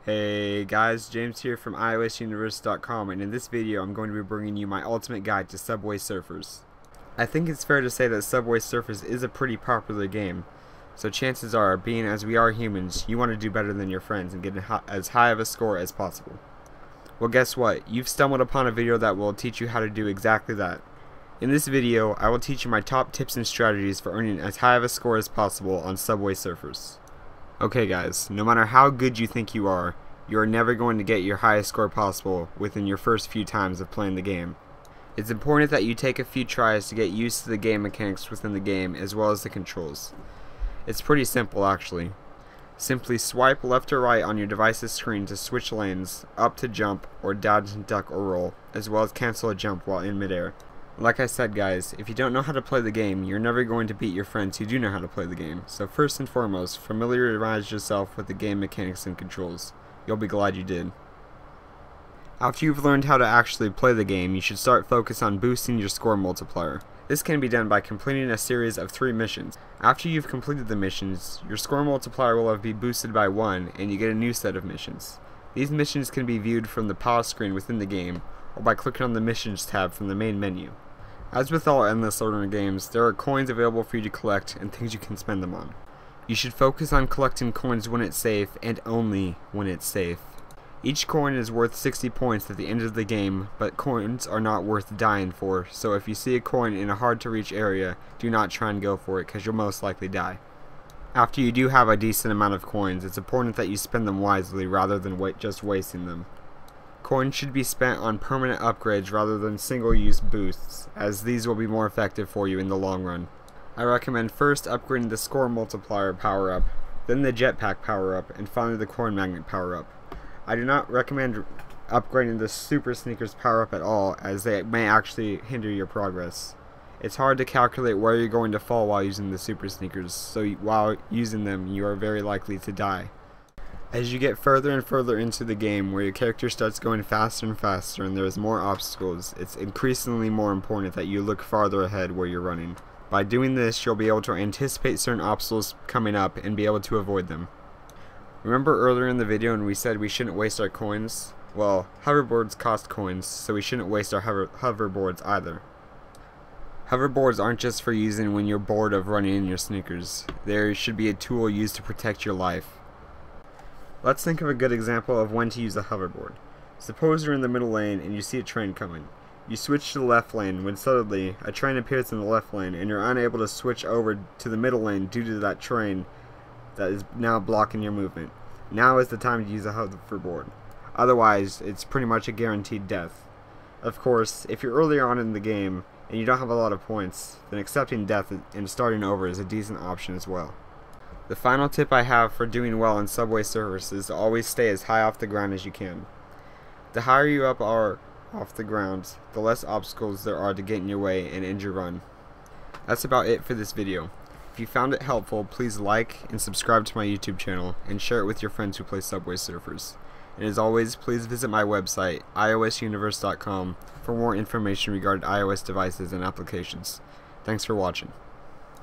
Hey guys, James here from iOSuniverse.com, and in this video I'm going to be bringing you my ultimate guide to Subway Surfers. I think it's fair to say that Subway Surfers is a pretty popular game, so chances are, being as we are humans, you want to do better than your friends and get as high of a score as possible. Well, guess what? You've stumbled upon a video that will teach you how to do exactly that. In this video, I will teach you my top tips and strategies for earning as high of a score as possible on Subway Surfers. Okay guys, no matter how good you think you are never going to get your highest score possible within your first few times of playing the game. It's important that you take a few tries to get used to the game mechanics within the game as well as the controls. It's pretty simple actually. Simply swipe left or right on your device's screen to switch lanes, up to jump, or down to duck or roll, as well as cancel a jump while in midair. Like I said guys, if you don't know how to play the game, you're never going to beat your friends who do know how to play the game. So first and foremost, familiarize yourself with the game mechanics and controls. You'll be glad you did. After you've learned how to actually play the game, you should start focus on boosting your score multiplier. This can be done by completing a series of 3 missions. After you've completed the missions, your score multiplier will be boosted by 1 and you get a new set of missions. These missions can be viewed from the pause screen within the game or by clicking on the missions tab from the main menu. As with all endless learner games, there are coins available for you to collect and things you can spend them on. You should focus on collecting coins when it's safe and only when it's safe. Each coin is worth 60 points at the end of the game, but coins are not worth dying for, so if you see a coin in a hard to reach area, do not try and go for it because you'll most likely die. After you do have a decent amount of coins, it's important that you spend them wisely rather than just wasting them. Coins should be spent on permanent upgrades rather than single-use boosts, as these will be more effective for you in the long run. I recommend first upgrading the score multiplier power-up, then the jetpack power-up, and finally the coin magnet power-up. I do not recommend upgrading the super sneakers power-up at all, as they may actually hinder your progress. It's hard to calculate where you're going to fall while using the super sneakers, so while using them you are very likely to die. As you get further and further into the game, where your character starts going faster and faster and there's more obstacles, it's increasingly more important that you look farther ahead where you're running. By doing this, you'll be able to anticipate certain obstacles coming up and be able to avoid them. Remember earlier in the video when we said we shouldn't waste our coins? Well, hoverboards cost coins, so we shouldn't waste our hoverboards either. Hoverboards aren't just for using when you're bored of running in your sneakers. They should be a tool used to protect your life. Let's think of a good example of when to use a hoverboard. Suppose you're in the middle lane and you see a train coming. You switch to the left lane when suddenly a train appears in the left lane and you're unable to switch over to the middle lane due to that train that is now blocking your movement. Now is the time to use a hoverboard. Otherwise, it's pretty much a guaranteed death. Of course, if you're earlier on in the game and you don't have a lot of points, then accepting death and starting over is a decent option as well. The final tip I have for doing well in Subway Surfers is to always stay as high off the ground as you can. The higher you up are off the ground, the less obstacles there are to get in your way and end your run. That's about it for this video. If you found it helpful, please like and subscribe to my YouTube channel and share it with your friends who play Subway Surfers. And as always, please visit my website, iOSuniverse.com, for more information regarding iOS devices and applications. Thanks for watching.